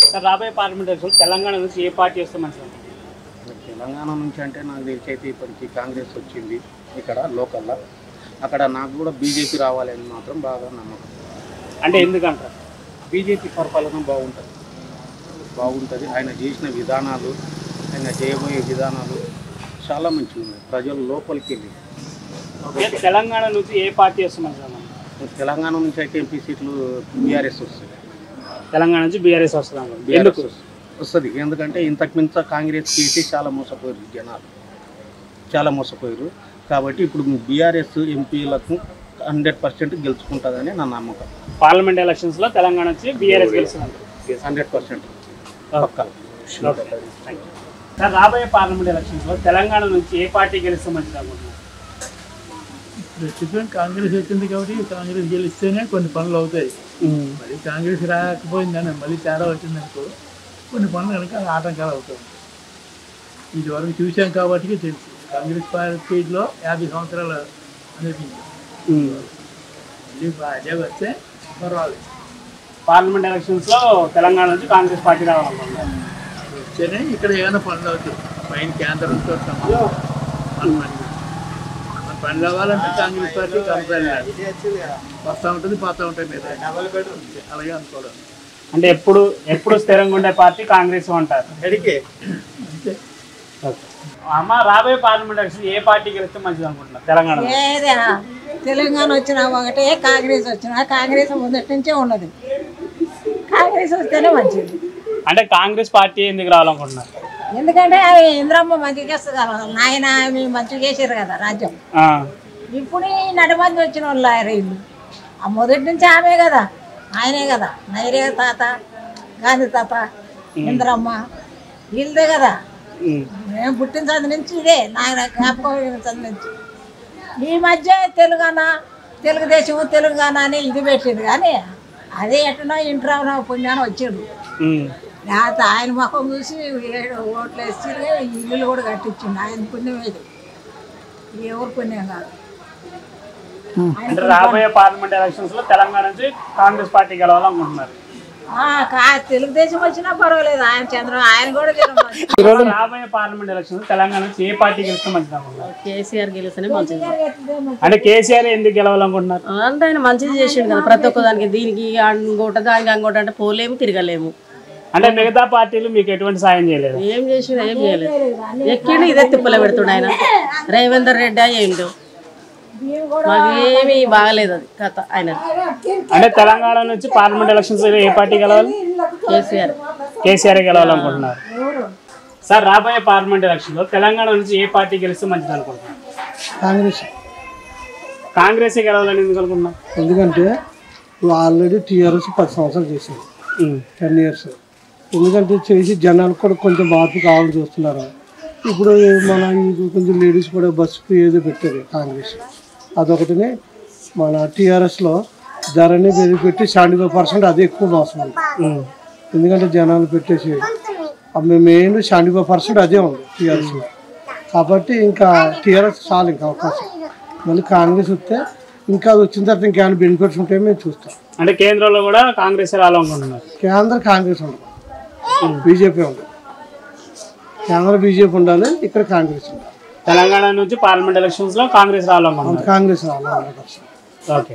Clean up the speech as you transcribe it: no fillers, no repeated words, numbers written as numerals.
Sir రాబోయే parliament election Telangana నుంచి ఏ party వస్తే మంచిది? తెలంగాణ నుంచి అంటే నాకు తెలిసి అయితే ఇప్పటికీ కాంగ్రెస్ వచ్చింది ఇక్కడ లోకల్లో. అక్కడ నాకు కూడా బీజేపీ రావాలని మాత్రం బాగా నమ్మకం. అంటే ఎందుకంటారు? బీజేపీ పరిపాలన బాగుంటుంది. ఆయన చేసిన విధానాలు, ఆయన చేయబోయే విధానాలు చాలా మంచిగా ఉన్నాయి. ప్రజలు లోపలికి వెళ్ళి తెలంగాణ నుంచి ఏ పార్టీ వస్తే మంచిది? తెలంగాణ నుంచి అయితే ఎంపీ సీట్లు బీఆర్ఎస్ వస్తుంది. తెలంగాణ నుంచి బీఆర్ఎస్ వస్తుంది. బీఆర్ఎస్ వస్తుంది. ఎందుకంటే ఇంతకు మించ కాంగ్రెస్ చేసి చాలా మోసపోయారు, జనాలు చాలా మోసపోయారు. కాబట్టి ఇప్పుడు బీఆర్ఎస్ ఎంపీలకు 100% గెలుచుకుంటుందని నా నమ్మకం. పార్లమెంట్ ఎలక్షన్స్లో తెలంగాణ నుంచి బీఆర్ఎస్ గెలుస్తుంది 100% పక్కా. సార్ రాబోయే పార్లమెంట్ ఎలక్షన్స్లో తెలంగాణ నుంచి ఏ పార్టీ గెలిస్తే మంచిది అనుకుంటున్నారు? ప్రస్తుతం కాంగ్రెస్ వచ్చింది కాబట్టి కాంగ్రెస్ గెలిస్తేనే కొన్ని పనులు అవుతాయి. మరి కాంగ్రెస్ రాకపోయిందని మళ్ళీ తేడా వచ్చిందనుకో కొన్ని పనులు కనుక ఆటంకాలు అవుతాయి. ఇది వరకు చూసాం కాబట్టి తెలుసు. కాంగ్రెస్ పార్టీలో 50 సంవత్సరాలు అనిపించాం. మళ్ళీ అదే వస్తే పర్వాలేదు. పార్లమెంట్ ఎలక్షన్స్లో తెలంగాణ నుంచి కాంగ్రెస్ పార్టీ రావాలనుకుంటున్నారు. వస్తేనే ఇక్కడ ఏమైనా పనులు అవుతాయి. పైన కేంద్రంతో మన పనులు అవ్వాలంటే కాంగ్రెస్ పార్టీ కంపల్సరీ వస్తూ ఉంటుంది, పోతూ ఉంటాయి. మీద అలాగే అనుకోవడం. అంటే ఎప్పుడు స్థిరంగా ఉండే పార్టీ కాంగ్రెస్ అంటారు. అంతే. అమ్మ రాబోయే పార్లమెంట్ ఎలక్షన్ ఏ పార్టీ గెలిస్తే మంచిది అనుకుంటున్నారు? తెలంగాణ వచ్చినా ఒకటే, కాంగ్రెస్ వచ్చినా కాంగ్రెస్ మొదటి నుంచే ఉన్నది. కాంగ్రెస్ వస్తేనే మంచిది. అంటే కాంగ్రెస్ పార్టీ ఎందుకు రావాలనుకుంటున్నారు? ఎందుకంటే అవి ఇంద్రమ్మ మంచిగా చేస్తుంది కదా, నాయన మంచిగా చేసారు కదా రాజ్యం. ఇప్పుడు ఈ నడిమంది వచ్చిన వాళ్ళు వీళ్ళు ఆ మొదటి నుంచి ఆమె కదా, ఆయనే కదా. నైరే తాత, గాంధీ తాత, ఇంద్రమ్మ వీళ్ళదే కదా. మేము పుట్టిన చదువు నుంచి ఇదే నాయన జ్ఞాపకం చదువు నుంచి. ఈ మధ్య తెలుగుదేశం తెలంగాణ అని ఇది పెట్టింది. కానీ అదే ఎట్టనో ఇంట్రానో పుణ్యాన వచ్చిండు. లేకపోతే ఆయన ముఖం చూసి 7 ఓట్లు వేసి ఇల్లు కూడా కట్టించిండు. ఆయన పుణ్యం ఇది, ఎవరు పుణ్యం కాదు. అంటే రాబోయే పార్లమెంట్ ఎలక్షన్స్ లో తెలంగాణ నుంచి కాంగ్రెస్ పార్టీ గెలవాలనుకుంటున్నారు. తెలుగుదేశం వచ్చినా పర్వాలేదు, ఆయన కూడా రాబోయే పార్లమెంట్ ఎలక్షన్స్ తెలంగాణ నుంచి ఏ పార్టీ గెలిస్తే మంచిది అనుకుంటున్నారు? కేసీఆర్ గెలిస్తేనే మంచిది. అంటే కేసీఆర్ ఎందుకు గెలవాలనుకుంటున్నారు? అంటే ఆయన మంచిది చేసిండు కదా ప్రతి ఒక్క దానికి. దీనికి అంగోట దానికి అంగోట అంటే పోలేము, తిరగలేము. అంటే మిగతా పార్టీలు మీకు ఎటువంటి సాయం చేయలేదు? ఏం చేసిండు? ఏం చేయలేదు. ఎక్కిండు ఇదే తిప్పలు పెడుతుండు ఆయన. రేవంత్ రెడ్డి అయ్యిండు, మాకు ఏమీ బాగలేదు అది కథ ఆయన. అంటే తెలంగాణ నుంచి పార్లమెంట్ ఎలక్షన్స్ ఏ పార్టీ గెలవాలి? కేసీఆర్ గెలవాలనుకుంటున్నారు. సార్ రాబోయే పార్లమెంట్ ఎలక్షన్ లో తెలంగాణ నుంచి ఏ పార్టీ గెలిస్తే మంచిది అనుకుంటున్నారు? కాంగ్రెస్ గెలవాలని ఎందుకు అనుకుంటున్నారు? ఎందుకంటే ఆల్రెడీ టీఆర్ఎస్ 10 సంవత్సరాలు చేసింది, 10 years. ఎందుకంటే చేసి జనాలకు కూడా కొంచెం మార్పు కావాలని చూస్తున్నారు. ఇప్పుడు మన కొంచెం లేడీస్ కూడా బస్సు ఫ్రీ ఏదో పెట్టారు కాంగ్రెస్. అదొకటిని మన టీఆర్ఎస్లో ధరని పెట్టి 75% అదే ఎక్కువ మోసం ఉంది. ఎందుకంటే జనాలు పెట్టేసి మెయిన్ 75% అదే ఉంది టీఆర్ఎస్లో. కాబట్టి ఇంకా టీఆర్ఎస్ చాలు ఇంకా అవకాశం. మళ్ళీ కాంగ్రెస్ వస్తే ఇంకా అది వచ్చిన తర్వాత ఇంకేమైనా బెనిఫిట్స్ ఉంటాయో మేము చూస్తాం. అంటే కేంద్రంలో కూడా కాంగ్రెస్ రావాలనుకుంటున్నారు. కేంద్ర కాంగ్రెస్ ఉండదు, బీజేపీ ఉండదు. కేంద్ర బీజేపీ ఉండాలి, ఇక్కడ కాంగ్రెస్ ఉండాలి. తెలంగాణ నుంచి పార్లమెంట్ ఎలక్షన్స్ లో కాంగ్రెస్ రావాలనుకుంటున్నారు. కాంగ్రెస్ రావాలి. ఓకే.